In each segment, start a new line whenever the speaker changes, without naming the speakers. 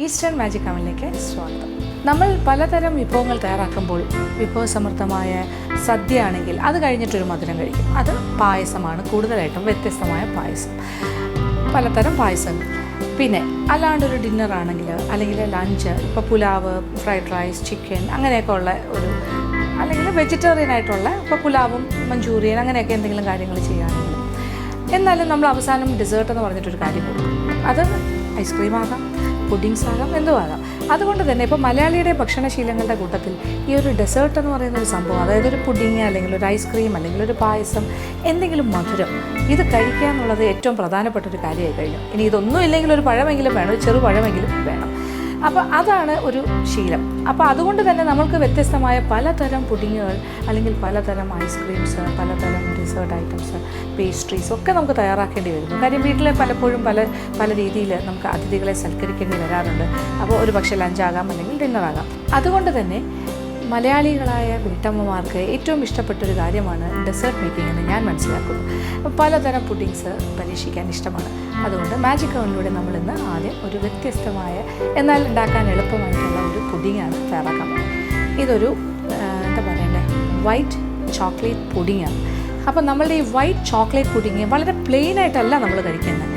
Eastern magic അവനിലേക്ക് സ്വാഗതം. നമ്മൾ പലതരം വിഭവങ്ങൾ തയ്യാറാക്കുമ്പോൾ വിഭവസമൃദ്ധമായ സദ്യ ആണെങ്കിൽ അത് കഴിഞ്ഞിട്ടൊരു മധുരം കഴിക്കും. അത് പായസമാണ്, കൂടുതലായിട്ടും വ്യത്യസ്തമായ പായസം, പലതരം പായസങ്ങൾ. പിന്നെ അല്ലാണ്ടൊരു ഡിന്നറാണെങ്കിൽ അല്ലെങ്കിൽ ലഞ്ച്, ഇപ്പോൾ പുലാവ്, ഫ്രൈഡ് റൈസ്, ചിക്കൻ അങ്ങനെയൊക്കെ ഉള്ള ഒരു, അല്ലെങ്കിൽ വെജിറ്റേറിയൻ ആയിട്ടുള്ള ഇപ്പോൾ പുലാവും മഞ്ചൂരിയൻ അങ്ങനെയൊക്കെ എന്തെങ്കിലും കാര്യങ്ങൾ ചെയ്യുകയാണെങ്കിൽ, എന്നാലും നമ്മൾ അവസാനം ഡെസേർട്ട് എന്ന് പറഞ്ഞിട്ടൊരു കാര്യം കൊടുക്കും. അത് ഐസ്ക്രീം ആകാം, പുഡിങ്സ് ആകാം, എന്തും ആകാം. അതുകൊണ്ട് തന്നെ ഇപ്പോൾ മലയാളിയുടെ ഭക്ഷണശീലങ്ങളുടെ കൂട്ടത്തിൽ ഈ ഒരു ഡെസേർട്ട് എന്ന് പറയുന്ന ഒരു സംഭവം, അതായത് ഒരു പുഡിങ് അല്ലെങ്കിൽ ഒരു ഐസ്ക്രീം അല്ലെങ്കിൽ ഒരു പായസം, എന്തെങ്കിലും മധുരം, ഇത് കഴിക്കുക എന്നുള്ളത് ഏറ്റവും പ്രധാനപ്പെട്ട ഒരു കാര്യമായി കഴിഞ്ഞു. ഇനി ഇതൊന്നും ഇല്ലെങ്കിൽ ഒരു പഴമെങ്കിലും വേണം, ഒരു ചെറു പഴമെങ്കിലും വേണം. അപ്പോൾ അതാണ് ഒരു ശീലം. അപ്പോൾ അതുകൊണ്ട് തന്നെ നമ്മൾക്ക് വ്യത്യസ്തമായ പലതരം പുഡിങ്ങുകൾ അല്ലെങ്കിൽ പലതരം ഐസ്ക്രീംസ്, പലതരം ഡെസേർട്ട് ഐറ്റംസ്, പേസ്ട്രീസ് ഒക്കെ നമുക്ക് തയ്യാറാക്കേണ്ടി വരുന്നു. കാര്യം വീട്ടിൽ പലപ്പോഴും പല രീതിയിൽ നമുക്ക് അതിഥികളെ സൽക്കരിക്കേണ്ടി വരാറുണ്ട്. അപ്പോൾ ഒരു പക്ഷേ ലഞ്ചാകാം അല്ലെങ്കിൽ ഡിന്നറാകാം. അതുകൊണ്ട് തന്നെ മലയാളികളായ വീട്ടമ്മമാർക്ക് ഏറ്റവും ഇഷ്ടപ്പെട്ടൊരു കാര്യമാണ് ഡെസേർട്ട് മേക്കിംഗ് എന്ന് ഞാൻ മനസ്സിലാക്കുന്നു. പലതരം പുഡിങ്സ് പരീക്ഷിക്കാൻ ഇഷ്ടമാണ്. അതുകൊണ്ട് മാജിക് അവനിലൂടെ നമ്മളിന്ന് ആദ്യം ഒരു വ്യത്യസ്തമായ എന്നാൽ ഉണ്ടാക്കാൻ എളുപ്പമായിട്ടുള്ള ഒരു പുഡിങ്ങാണ് തയ്യാറാക്കാൻ പോകുന്നത്. ഇതൊരു എന്താ പറയണ്ടേ, വൈറ്റ് ചോക്ലേറ്റ് പുഡിങ്ങാണ്. അപ്പോൾ നമ്മളുടെ ഈ വൈറ്റ് ചോക്ലേറ്റ് പുഡിങ് വളരെ പ്ലെയിനായിട്ടല്ല നമ്മൾ കഴിക്കുന്നത്.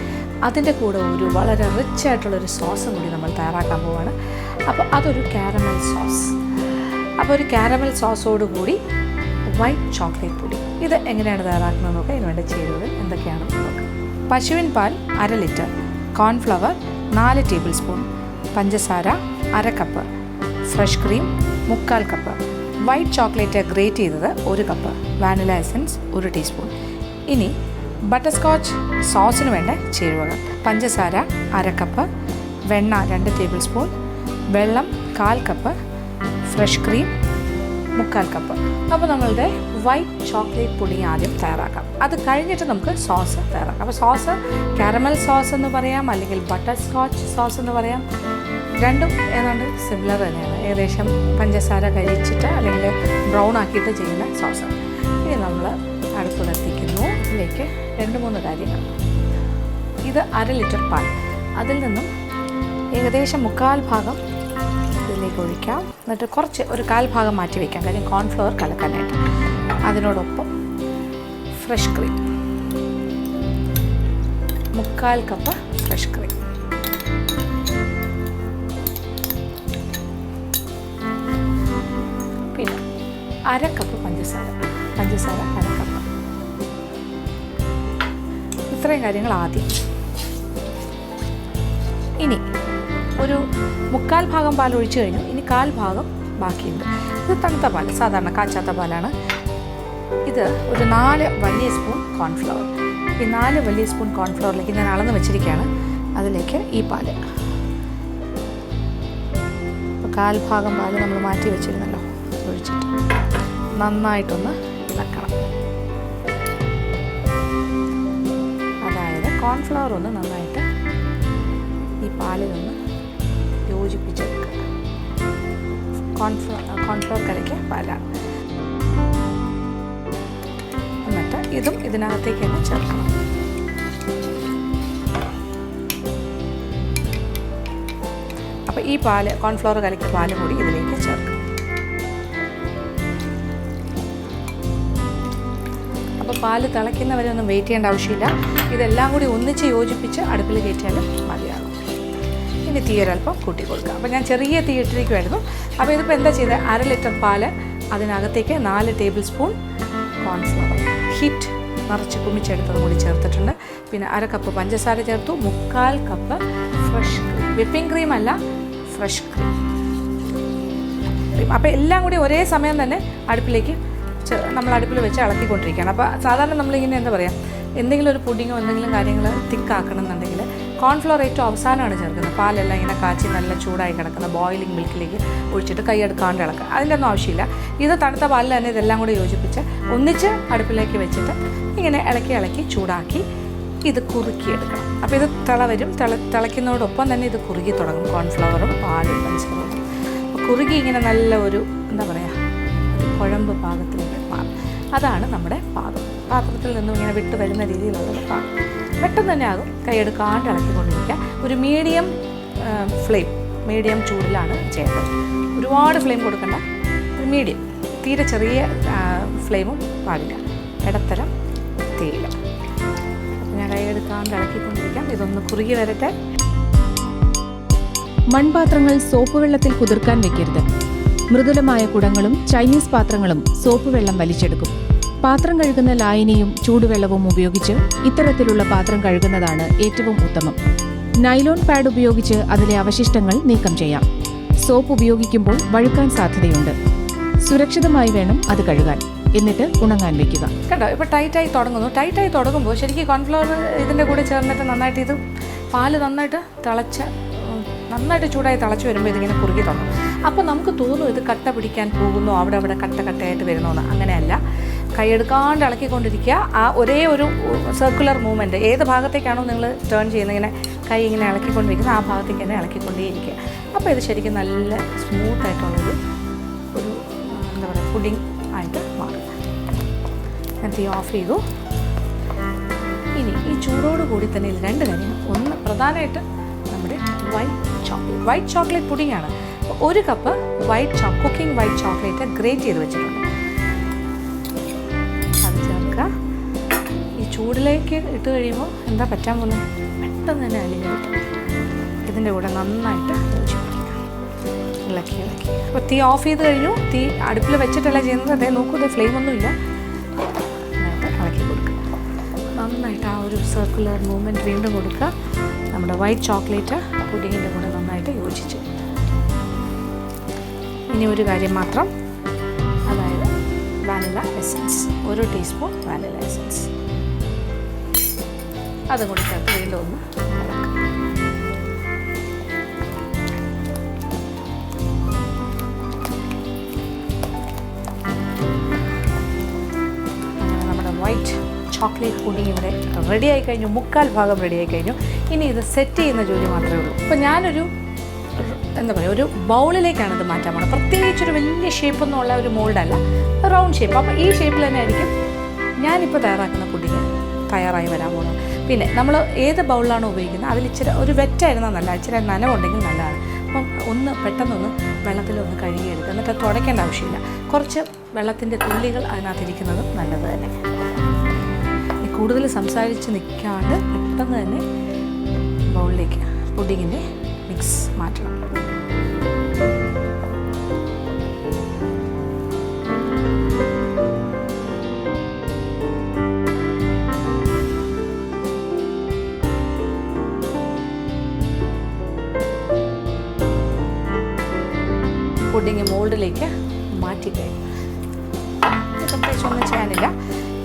അതിൻ്റെ കൂടെ ഒരു വളരെ റിച്ച് ആയിട്ടുള്ളൊരു സോസും കൂടി നമ്മൾ തയ്യാറാക്കാൻ പോവുകയാണ്. അപ്പോൾ അതൊരു കാരമൽ സോസ്. അപ്പോൾ ഒരു കാരമൽ സോസോടുകൂടി വൈറ്റ് ചോക്ലേറ്റ് പുഡിങ്, ഇത് എങ്ങനെയാണ് തയ്യാറാക്കുന്നത് നോക്കാം. ഇതിന് വേണ്ട ചേരുവകൾ എന്തൊക്കെയാണെന്ന് നോക്കാം. പശുവിൻ പാൽ 1/2 ലിറ്റർ, കോൺഫ്ലവർ 4 ടേബിൾ സ്പൂൺ, പഞ്ചസാര 1/2 cup, fresh cream 1/4 cup, white chocolate great ചെയ്തത് 1 കപ്പ്, വാനില എസൻസ് 1 ടീസ്പൂൺ. ഇനി ബട്ടർ സ്കോച്ച് സോസിന് വേണ്ട ചേരുവകൾ: പഞ്ചസാര 1/2 കപ്പ്, വെണ്ണ 2 ടേബിൾ സ്പൂൺ, വെള്ളം 1/4 കപ്പ്, ഫ്രഷ് ക്രീം 1/4 കപ്പ്. അപ്പോൾ നമ്മളുടെ വൈറ്റ് ചോക്ലേറ്റ് പുഡിങ് ആദ്യം തയ്യാറാക്കാം. അത് കഴിഞ്ഞിട്ട് നമുക്ക് സോസ് തയ്യാറാക്കാം. അപ്പോൾ സോസ് കാരമൽ സോസ് എന്ന് പറയാം, അല്ലെങ്കിൽ ബട്ടർ സ്കോച്ച് സോസ് എന്ന് പറയാം. രണ്ടും ഏതാണ്ട് സിമിലർ തന്നെയാണ്. ഏകദേശം പഞ്ചസാര കഴിച്ചിട്ട് അല്ലെങ്കിൽ ബ്രൗൺ ആക്കിയിട്ട് ചെയ്യുന്ന സോസ്. ഇനി നമ്മൾ അടുപ്പ് കത്തിക്കുന്നു. ഇതിലേക്ക് 2-3 കാര്യങ്ങൾ. ഇത് 1/2 ലിറ്റർ പാൽ, അതിൽ നിന്നും ഏകദേശം 1/4 ഭാഗം ഇതിലേക്ക് ഒഴിക്കാം. എന്നിട്ട് കുറച്ച് ഒരു 1/4 ഭാഗം മാറ്റി വയ്ക്കാം, കാര്യം കോൺഫ്ലവർ കലക്കാനായിട്ട്. അതിനോടൊപ്പം fresh cream 1/4 cup fresh cream, പിന്നെ 1/2 കപ്പ് പഞ്ചസാര 1/2 കപ്പ്. ഇത്രയും കാര്യങ്ങൾ ആദ്യം. ഇനി ഒരു 1/4 ഭാഗം പാൽ ഒഴിച്ചു കഴിഞ്ഞു. ഇനി 1/4 ഭാഗം ബാക്കിയുണ്ട്. ഇത് തണുത്ത പാൽ, സാധാരണ കാച്ചാത്ത പാലാണ്. ഇത് ഒരു 4 വലിയ സ്പൂൺ കോൺഫ്ലവർ. ഈ 4 വലിയ സ്പൂൺ കോൺഫ്ലവറിലേക്ക് ഞാൻ അളന്ന് വെച്ചിരിക്കുകയാണ്. അതിലേക്ക് ഈ പാല്, ഇപ്പോൾ 1/4 ഭാഗം പാല് നമ്മൾ മാറ്റി വെച്ചിരുന്നല്ലോ, ഒഴിച്ചിട്ട് നന്നായിട്ടൊന്ന് ഇളക്കണം. അതായത് കോൺഫ്ലവർ ഒന്ന് നന്നായിട്ട് ഈ പാലിലൊന്ന് യോജിപ്പിച്ചെടുക്കുക. കോൺഫ്ലവർ കലക്കിയ പാലാണ്. എന്നിട്ട് ഇതും ഇതിനകത്തേക്ക് തന്നെ ചേർക്കണം. അപ്പോൾ ഈ പാല്, കോൺഫ്ലവർ കലക്കിയ പാലും കൂടി ഇതിലേക്ക് ചേർക്കണം. അപ്പോൾ പാല് തിളയ്ക്കുന്നവരെ ഒന്നും വെയിറ്റ് ചെയ്യേണ്ട ആവശ്യമില്ല. ഇതെല്ലാം കൂടി ഒന്നിച്ച് യോജിപ്പിച്ച് അടുപ്പിൽ കയറ്റിയാലും മതിയാകും. ഇനി തീ ഒരൽപ്പം കൂട്ടി കൊടുക്കുക. അപ്പോൾ ഞാൻ ചെറിയ തീ ഇട്ടിരിക്കുമായിരുന്നു. അപ്പോൾ ഇതിപ്പോൾ എന്താ ചെയ്തത്, 1/2 ലിറ്റർ പാല്, അതിനകത്തേക്ക് 4 ടേബിൾ സ്പൂൺ കോൺഫ്ലവർ ഹീറ്റ് നിറച്ച് കുമിച്ചെടുത്തതും കൂടി ചേർത്തിട്ടുണ്ട്. പിന്നെ 1/2 കപ്പ് പഞ്ചസാര ചേർത്തു, 1/4 cup fresh cream, whipping cream അല്ല, ഫ്രഷ് ക്രീം. അപ്പോൾ എല്ലാം കൂടി ഒരേ സമയം തന്നെ അടുപ്പിലേക്ക് നമ്മൾ അടുപ്പിൽ വെച്ച് ഇളക്കിക്കൊണ്ടിരിക്കുകയാണ്. അപ്പോൾ സാധാരണ നമ്മളിങ്ങനെ എന്താ പറയുക, എന്തെങ്കിലും ഒരു പുഡിങ്ങോ എന്തെങ്കിലും കാര്യങ്ങൾ തിക്കാക്കണം എന്നുണ്ടെങ്കിൽ കോൺഫ്ലവർ ഏറ്റവും അവസാനമാണ് ചേർക്കുന്നത്. പാലെല്ലാം ഇങ്ങനെ കാച്ചി നല്ല ചൂടായി കിടക്കുന്ന ബോയിലിംഗ് മിൽക്കിലേക്ക് ഒഴിച്ചിട്ട് കൈയെടുക്കാണ്ട് ഇളക്കുക. അതിൻ്റെ ഒന്നും ആവശ്യമില്ല. ഇത് തണുത്ത പാലിൽ തന്നെ ഇതെല്ലാം കൂടി യോജിപ്പിച്ച് ഒന്നിച്ച് അടുപ്പിലേക്ക് വെച്ചിട്ട് ഇങ്ങനെ ഇളക്കി ചൂടാക്കി ഇത് കുറുക്കിയെടുക്കണം. അപ്പോൾ ഇത് വരും. തിളയ്ക്കുന്നതോടൊപ്പം തന്നെ ഇത് കുറുകി തുടങ്ങും. കോൺഫ്ലവറും പാലും പഞ്ചസാരയും കുറുകി ഇങ്ങനെ നല്ല ഒരു എന്താ പറയുക, കുഴമ്പ് പാകത്തിലേക്ക് മാറും. അതാണ് നമ്മുടെ പാത്രത്തിൽ നിന്നും ഇങ്ങനെ വിട്ട് വരുന്ന രീതിയിലുള്ള പാകം. പെട്ടെന്ന് തന്നെ ആകും. കൈയെടുക്കാണ്ട് ഇളക്കിക്കൊണ്ടിരിക്കുക. ഒരു മീഡിയം ഫ്ലെയിം മീഡിയം ചൂടിലാണ് ചെയ്യേണ്ടത്. ഒരുപാട് ഫ്ലെയിം കൊടുക്കണ്ട, മീഡിയം, തീരെ ചെറിയ ഫ്ലെയിമും പാടില്ല, ഇടത്തരം തീയില്ല. അപ്പം ഞാൻ കൈയെടുക്കാണ്ട് ഇളക്കിക്കൊണ്ടിരിക്കാം. ഇതൊന്ന് കുറുകി വരട്ടെ.
മൺപാത്രങ്ങൾ സോപ്പ് വെള്ളത്തിൽ കുതിർക്കാൻ വെക്കരുത്. മൃദുലമായ കുടങ്ങളും ചൈനീസ് പാത്രങ്ങളും സോപ്പ് വെള്ളം വലിച്ചെടുക്കും. പാത്രം കഴുകുന്ന ലായനിയും ചൂടുവെള്ളവും ഉപയോഗിച്ച് ഇത്തരത്തിലുള്ള പാത്രം കഴുകുന്നതാണ് ഏറ്റവും ഉത്തമം. നൈലോൺ പാഡ് ഉപയോഗിച്ച് അതിലെ അവശിഷ്ടങ്ങൾ നീക്കം ചെയ്യാം. സോപ്പ് ഉപയോഗിക്കുമ്പോൾ വഴുക്കാൻ സാധ്യതയുണ്ട്. സുരക്ഷിതമായി വേണം അത് കഴുകാൻ. എന്നിട്ട് ഉണങ്ങാൻ വെക്കുക.
കണ്ടോ, ഇപ്പോൾ ടൈറ്റായി തുടങ്ങുമ്പോൾ ശരിക്കും കോൺഫ്ലവർ ഇതിൻ്റെ കൂടെ ചേർന്നിട്ട് നന്നായിട്ട് ഇത് പാല് നന്നായിട്ട് ചൂടായി തിളച്ച് വരുമ്പോൾ ഇതിങ്ങനെ കുറുകി തുടങ്ങും. അപ്പോൾ നമുക്ക് തോന്നും ഇത് കട്ട പിടിക്കാൻ പോകുന്നു, അവിടെ കട്ടയായിട്ട് വരുന്നോന്ന്. അങ്ങനെയല്ല, കൈയെടുക്കാണ്ട് ഇളക്കിക്കൊണ്ടിരിക്കുക. ആ ഒരേ ഒരു സർക്കുലർ മൂവ്മെൻറ്റ്, ഏത് ഭാഗത്തേക്കാണോ നിങ്ങൾ ടേൺ ചെയ്യുന്നത്, ഇങ്ങനെ കൈ ഇങ്ങനെ ഇളക്കിക്കൊണ്ടിരിക്കുന്നത് ആ ഭാഗത്തേക്ക് തന്നെ ഇളക്കിക്കൊണ്ടേയിരിക്കുക. അപ്പോൾ ഇത് ശരിക്കും നല്ല സ്മൂത്തായിട്ടുള്ളൊരു എന്താ പറയുക, പുഡിംഗ് ആയിട്ട് മാറും. ഞാൻ തീ ഓഫ് ചെയ്തു. ഇനി ഈ ചൂടോടുകൂടി തന്നെ ഇത് 2 കാര്യങ്ങൾ. ഒന്ന് പ്രധാനമായിട്ട് നമ്മുടെ വൈറ്റ് ചോക്ലേറ്റ് പുഡിംഗ് ആണ്. 1 cup cooking white chocolate great ചെയ്ത് വെച്ചിട്ടുണ്ട്. അത് ചേർക്കുക. ഈ ചൂടിലേക്ക് ഇട്ട് കഴിയുമ്പോൾ എന്താ പറ്റാൻ പോകുന്നത്, പെട്ടെന്ന് തന്നെ അലിഞ്ഞ് കിട്ടും. ഇതിൻ്റെ കൂടെ നന്നായിട്ട് ഇളക്കി. അപ്പോൾ തീ ഓഫ് ചെയ്ത് കഴിഞ്ഞു. തീ അടുപ്പിൽ വെച്ചിട്ടല്ല ചെയ്യുന്നത്. അതേ നോക്കൂ, ഇത് ഫ്ലെയിമൊന്നുമില്ല. ഇളക്കി കൊടുക്കുക. നന്നായിട്ട് ആ ഒരു സർക്കുലർ മൂവ്മെൻറ്റ് വീണ്ടും കൊടുക്കുക. നമ്മുടെ വൈറ്റ് ചോക്ലേറ്റ് പുഡിങ്ങിൻ്റെ കൂടെ നന്നായിട്ട് യോജിച്ച്. ഇനി ഒരു കാര്യം മാത്രം, അതായത് vanilla essence, 1 teaspoon vanilla essence അതും കൂടി ചേർത്ത് വീണ്ടും ഒന്ന് ഇളക്കുക. അങ്ങനെ നമ്മുടെ വൈറ്റ് ചോക്ലേറ്റ് പുഡിംഗ് ഇവിടെ റെഡി ആയി കഴിഞ്ഞു. 1/4 ഭാഗം റെഡി ആയി കഴിഞ്ഞു. ഇനി ഇത് സെറ്റ് ചെയ്യുന്ന ജോലി മാത്രമേ ഉള്ളൂ. അപ്പോൾ ഞാനൊരു ഒരു ബൗളിലേക്കാണ് ഇത് മാറ്റാൻ പോകുന്നത്. പ്രത്യേകിച്ചൊരു വലിയ ഷേപ്പൊന്നും ഉള്ള ഒരു മോൾഡല്ല, റൗണ്ട് ഷേപ്പ്. അപ്പോൾ ഈ ഷേപ്പിൽ തന്നെ ആയിരിക്കും ഞാനിപ്പോൾ തയ്യാറാക്കുന്ന പുഡിംഗ് തയ്യാറായി വരാൻ പോകുന്നത്. പിന്നെ നമ്മൾ ഏത് ബൗളിലാണോ ഉപയോഗിക്കുന്നത് അതിൽ ഇച്ചിരി ഒരു വെറ്റായിരുന്നാൽ നല്ല, ഇച്ചിരി നനവുണ്ടെങ്കിൽ നല്ലതാണ്. അപ്പം പെട്ടെന്നൊന്ന് വെള്ളത്തിലൊന്ന് കഴുകിയെടുക്കുക. എന്നിട്ട് തുടയ്ക്കേണ്ട ആവശ്യമില്ല. കുറച്ച് വെള്ളത്തിൻ്റെ തുള്ളികൾ അതിനകത്തിരിക്കുന്നതും നല്ലത് തന്നെ. കൂടുതൽ സംസാരിച്ച് നിൽക്കാണ്ട് പെട്ടെന്ന് തന്നെ ബൗളിലേക്ക് പുഡിങ്ങിൻ്റെ മിക്സ് മാറ്റണം. പുഡിങ് മോൾഡിലേക്ക് മാറ്റിക്കഴിഞ്ഞു. പ്രത്യേകിച്ച് ഒന്നും ചെയ്യാനില്ല.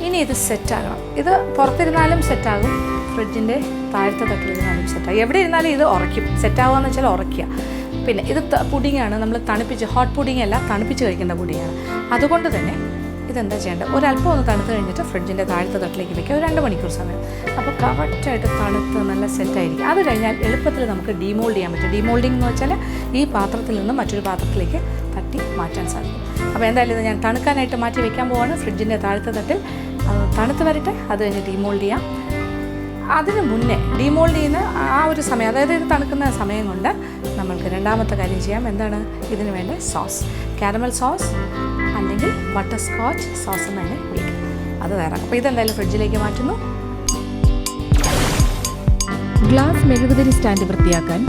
ഇനി ഇത് സെറ്റാകണം. ഇത് പുറത്തിരുന്നാലും സെറ്റാകും, ഫ്രിഡ്ജിൻ്റെ താഴത്തെ തട്ടിലിരുന്നാലും സെറ്റാകും. എവിടെ ഇരുന്നാലും ഇത് ഉറയ്ക്കും. സെറ്റാകുക എന്ന് വെച്ചാൽ ഉറയ്ക്കുക. പിന്നെ ഇത് പുഡിങ്ങാണ്, നമ്മൾ തണുപ്പിച്ച്, ഹോട്ട് പുഡിങ് അല്ല, തണുപ്പിച്ച് കഴിക്കേണ്ട പുഡിങ്ങാണ്. അതുകൊണ്ട് തന്നെ ഇതെന്താ ചെയ്യേണ്ടത്, ഒരല്പം ഒന്ന് തണുത്ത് കഴിഞ്ഞിട്ട് ഫ്രിഡ്ജിൻ്റെ താഴത്തെ തട്ടിലേക്ക് വെക്കുക, ഒരു 2 മണിക്കൂർ സമയം. അപ്പോൾ കറക്റ്റായിട്ട് തണുത്ത് നല്ല സെറ്റായിരിക്കും. അത് കഴിഞ്ഞാൽ എളുപ്പത്തിൽ നമുക്ക് ഡീമോൾഡ് ചെയ്യാൻ പറ്റും. ഡീമോൾഡിംഗ് എന്ന് വെച്ചാൽ ഈ പാത്രത്തിൽ നിന്ന് മറ്റൊരു പാത്രത്തിലേക്ക് തട്ടി മാറ്റാൻ സാധിക്കും. അപ്പോൾ എന്തായാലും ഇത് ഞാൻ തണുക്കാനായിട്ട് മാറ്റി വെക്കാൻ പോവാണ് ഫ്രിഡ്ജിൻ്റെ താഴത്തെ തട്ടിൽ. തണുത്ത് വരട്ടെ, അത് കഴിഞ്ഞ് ഡീമോൾഡ് ചെയ്യാം. അതിന് മുന്നേ ഡീമോൾഡ് ചെയ്യുന്ന ആ ഒരു സമയം, അതായത് ഇത് തണുക്കുന്ന സമയം കൊണ്ട് നമ്മൾക്ക് രണ്ടാമത്തെ കാര്യം ചെയ്യാം. എന്താണ് ഇതിന് വേണ്ട സോസ്, കാരമൽ സോസ് അല്ലെങ്കിൽ ബട്ടർ സ്കോച്ച് സോസ് എന്ന് തന്നെ വിളിക്കും. അത് തയ്യാറാക്കും. അപ്പോൾ ഇതെന്തായാലും ഫ്രിഡ്ജിലേക്ക് മാറ്റുന്നു.
ഗ്ലാസ് മെഴുകുതിരി സ്റ്റാൻഡ് വൃത്തിയാക്കാൻ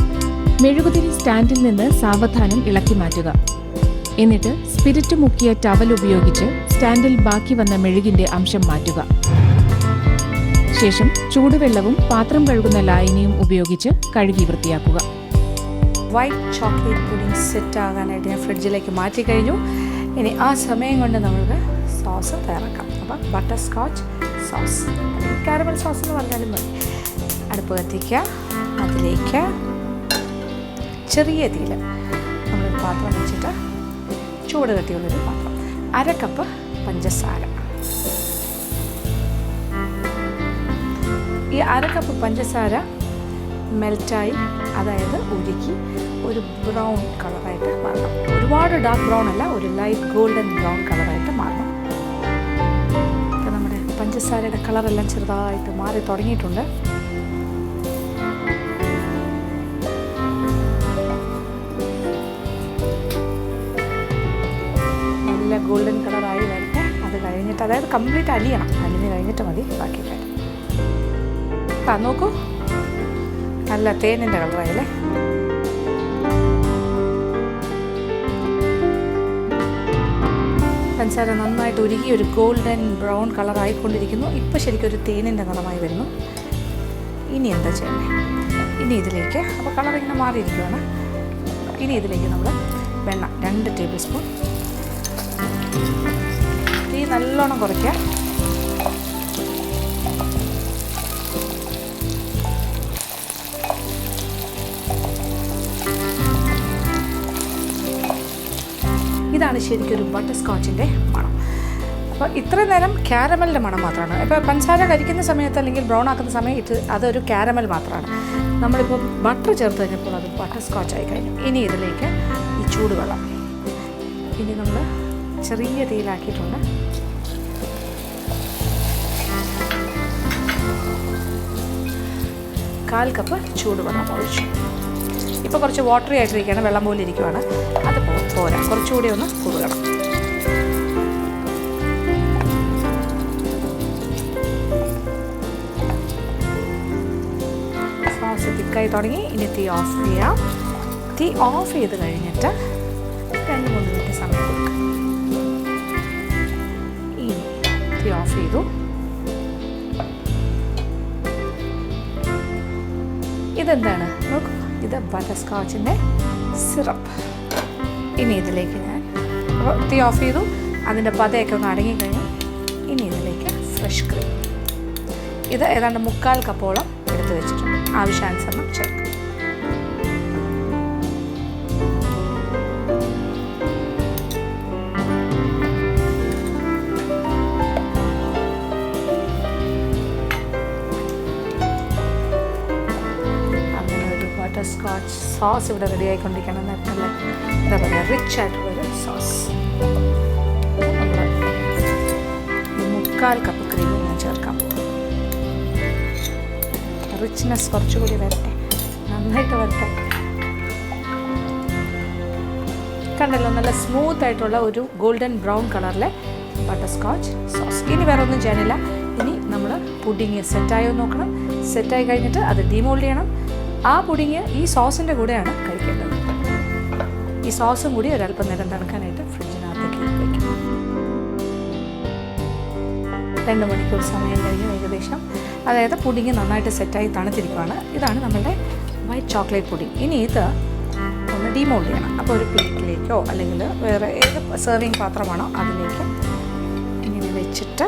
മെഴുകുതിരി സ്റ്റാൻഡിൽ നിന്ന് സാവധാനം ഇളക്കി മാറ്റുക. എന്നിട്ട് സ്പിരിറ്റ് മുക്കിയ ടവൽ ഉപയോഗിച്ച് സ്റ്റാൻഡിൽ ബാക്കി വന്ന മെഴുകിന്റെ അംശം മാറ്റുക. ശേഷം ചൂടുവെള്ളവും പാത്രം കഴുകുന്ന ലായനിയും ഉപയോഗിച്ച് കഴുകി വൃത്തിയാക്കുക.
വൈറ്റ് ചോക്ലേറ്റ് പുഡിംഗ് സെറ്റ് ആകാനായിട്ട് ഞാൻ ഫ്രിഡ്ജിലേക്ക് മാറ്റി കഴിഞ്ഞു. ഇനി ആ സമയം കൊണ്ട് നമുക്ക് സോസ് തയ്യാറാക്കാം. അപ്പോൾ butter scotch sauce, caramel sauce എന്ന് പറഞ്ഞാലും മതി. അടുപ്പ് കത്തിക്കുക. അതിലേക്ക് ചെറിയ തീയിൽ നമ്മളൊരു പാത്രം വെച്ചിട്ട്, ചൂട് കട്ടിയുള്ളൊരു പാത്രം, 1/2 കപ്പ് പഞ്ചസാര. ഈ 1/2 കപ്പ് പഞ്ചസാര മെൽറ്റായി, അതായത് ഉരുക്കി ഒരു ബ്രൗൺ കളറായിട്ട് മാറണം. ഒരുപാട് ഡാർക്ക് ബ്രൗൺ അല്ല, ഒരു ലൈറ്റ് ഗോൾഡൻ ബ്രൗൺ കളറായിട്ട് മാറണം. അപ്പോൾ നമ്മുടെ പഞ്ചസാരയുടെ കളറെല്ലാം ചെറുതായിട്ട് മാറി തുടങ്ങിയിട്ടുണ്ട്. നന്നായിട്ട്, അതായത് കംപ്ലീറ്റ് അലിയണം. അലിഞ്ഞ് കഴിഞ്ഞിട്ട് മതി ബാക്കി കാര്യം. നോക്കൂ, നല്ല തേനിൻ്റെ കളറായല്ലേ. പഞ്ചസാര നന്നായിട്ട് ഉരുകി ഒരു ഗോൾഡൻ ബ്രൗൺ കളറായിക്കൊണ്ടിരിക്കുന്നു. ഇപ്പോൾ ശരിക്കും ഒരു തേനിൻ്റെ നിറമായി വരുന്നു. ഇനി എന്താ ചെയ്യണേ? ഇനി ഇതിലേക്ക്, അപ്പോൾ കളറിങ്ങനെ മാറിയിരിക്കുകയാണ്. ഇനി ഇതിലേക്ക് നമ്മൾ വെണ്ണ 2 ടേബിൾ സ്പൂൺ. തീ നല്ലോണം കുറയ്ക്കുക. ഇതാണ് ശരിക്കും ഒരു ബട്ടർ സ്കോച്ചിൻ്റെ മണം. അപ്പോൾ ഇത്രയും നേരം ക്യാരമലിൻ്റെ മണം മാത്രമാണ്. ഇപ്പോൾ പഞ്ചസാര കരിക്കുന്ന സമയത്ത് അല്ലെങ്കിൽ ബ്രൗൺ ആക്കുന്ന സമയത്ത് അതൊരു ക്യാരമൽ മാത്രമാണ്. നമ്മളിപ്പോൾ ബട്ടർ ചേർത്ത് കഴിഞ്ഞപ്പോൾ അത് ബട്ടർ സ്കോച്ച് ആയി കഴിഞ്ഞു. ഇനി ഇതിലേക്ക് ഈ ചൂടുവെള്ളം ഇനി നമ്മൾ ചെറിയ തീയിലാക്കിയിട്ടുണ്ട്. കാൽ കപ്പ് ചൂടുവെള്ളം ഒഴിച്ചു. ഇപ്പോൾ കുറച്ച് വാട്ടറി ആയിട്ടിരിക്കുകയാണ്, വെള്ളം പോലെ ഇരിക്കുകയാണ്. അത് പോരാ, കുറച്ചുകൂടി ഒന്ന് കുറുകണം. സോസ് തിക്കായി തുടങ്ങി. ഇനി തീ ഓഫ് ചെയ്യാം. തീ ഓഫ് ചെയ്ത് കഴിഞ്ഞിട്ട് 2-3 മിനിറ്റ് സമയം കൊടുക്കാം. ഇനി തീ ഓഫ് ചെയ്തു. ഇതെന്താണ് നോക്കൂ, ഇത് ബട്ടർ സ്കോച്ചിൻ്റെ സിറപ്പ്. ഇനി ഇതിലേക്ക് ഞാൻ തീ ഓഫ് ചെയ്തു. അതിൻ്റെ പതയൊക്കെ ഒന്ന് അടങ്ങിക്കഴിഞ്ഞു. ഇനി ഇതിലേക്ക് ഫ്രഷ് ക്രീം. ഇത് ഏതാണ്ട് 3/4 കപ്പോളം എടുത്ത് വെച്ചിട്ടുണ്ട്. ആവശ്യാനുസരണം ചേർക്കും. ബട്ടർ സ്കോച്ച് സോസ് ഇവിടെ റെഡി ആയിക്കൊണ്ടിരിക്കണം. നല്ല എന്താ പറയുക, റിച്ച് ആയിട്ടുള്ളൊരു സോസ്. 3/4 കപ്പ് ക്രീം ഞാൻ ചേർക്കാൻ പോകും. റിച്ച്നെസ് കുറച്ചുകൂടി വരട്ടെ, നന്നായിട്ട് വരട്ടെ. കണ്ടല്ലോ, നല്ല സ്മൂത്ത് ആയിട്ടുള്ള ഒരു ഗോൾഡൻ ബ്രൗൺ കളറിലെ ബട്ടർ സ്കോച്ച് സോസ്. ഇനി വേറെ ഒന്നും ചെയ്യാനില്ല. ഇനി നമ്മൾ പുഡിങ് സെറ്റായോ നോക്കണം. സെറ്റായി കഴിഞ്ഞിട്ട് അത് ഡീമോൾഡ് ചെയ്യണം. ആ പുഡിങ് ഈ സോസിൻ്റെ കൂടെയാണ് കഴിക്കേണ്ടത്. ഈ സോസും കൂടി ഒരല്പം നേരം തണുക്കാനായിട്ട് ഫ്രിഡ്ജിനകത്തേക്ക് വയ്ക്കും. 2 മണിക്കൂർ സമയം കഴിഞ്ഞ് ഏകദേശം, അതായത് പുഡിങ് നന്നായിട്ട് സെറ്റായി തണുത്തിരിക്കുകയാണ്. ഇതാണ് നമ്മളുടെ വൈറ്റ് ചോക്ലേറ്റ് പുഡിങ്. ഇനി ഇത് ഒന്ന് ഡീമോൾഡ് ചെയ്യണം. അപ്പോൾ ഒരു പ്ലേറ്റിലേക്കോ അല്ലെങ്കിൽ വേറെ ഏത് സെർവിങ് പാത്രമാണോ അതിലേക്ക് ഇങ്ങനെ വെച്ചിട്ട്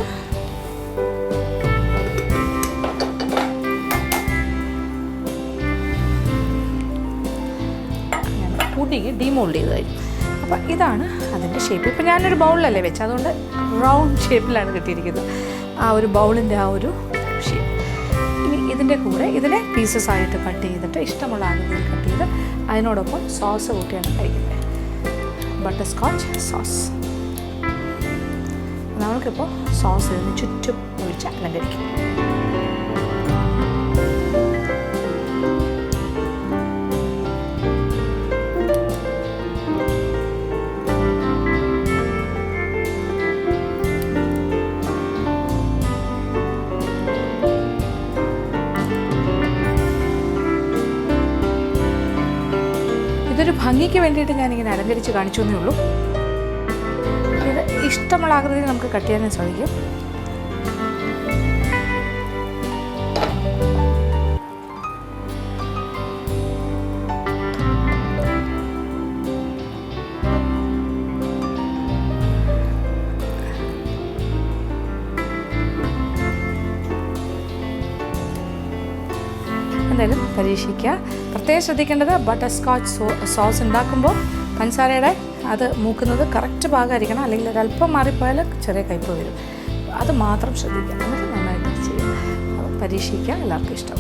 പുഡിങ് ഡീമോൾഡ് ചെയ്ത് കഴിഞ്ഞു. അപ്പോൾ ഇതാണ് അതിൻ്റെ ഷേപ്പ്. ഇപ്പോൾ ഞാനൊരു ബൗളിലല്ലേ വെച്ചത്, അതുകൊണ്ട് റൗണ്ട് ഷേപ്പിലാണ് കിട്ടിയിരിക്കുന്നത്. ആ ഒരു ബൗളിൻ്റെ ആ ഒരു ഷേപ്പ്. ഇനി ഇതിൻ്റെ കൂടെ ഇതിനെ പീസസ് ആയിട്ട് കട്ട് ചെയ്തിട്ട് ഇഷ്ടമുള്ള ആകൃതിയിൽ കട്ട് ചെയ്ത് അതിനോടൊപ്പം സോസ് കൂട്ടിയാണ് കഴിക്കുന്നത്. Butter scotch sauce. നമ്മൾക്കിപ്പോൾ സോസ് ഇതിന് ചുറ്റും ഒഴിച്ച് അലങ്കരിക്കും. ഇതൊരു ഭംഗിക്ക് വേണ്ടിയിട്ട് ഞാനിങ്ങനെ അലങ്കരിച്ച് കാണിച്ചു എന്നേ ഉള്ളൂ. ഇത് ഇഷ്ടമുള്ള ആകൃതിയിൽ നമുക്ക് കട്ട് ചെയ്യാനും സാധിക്കും. എന്തായാലും പരീക്ഷിക്കുക. പ്രത്യേകം ശ്രദ്ധിക്കേണ്ടത് ബട്ടർ സ്കോച്ച് സോസ് ഉണ്ടാക്കുമ്പോൾ പഞ്ചസാരയുടെ അത് മൂക്കുന്നത് കറക്റ്റ് പാകമായിരിക്കണം. അല്ലെങ്കിൽ ഒരല്പം മാറിപ്പോയാൽ ചെറിയ കയ്പ്പ് വരും. അത് മാത്രം ശ്രദ്ധിക്കുക. എന്നിട്ട് നന്നായിട്ട് ചെയ്യുക. അപ്പോൾ പരീക്ഷിക്കുക. എല്ലാവർക്കും ഇഷ്ടം.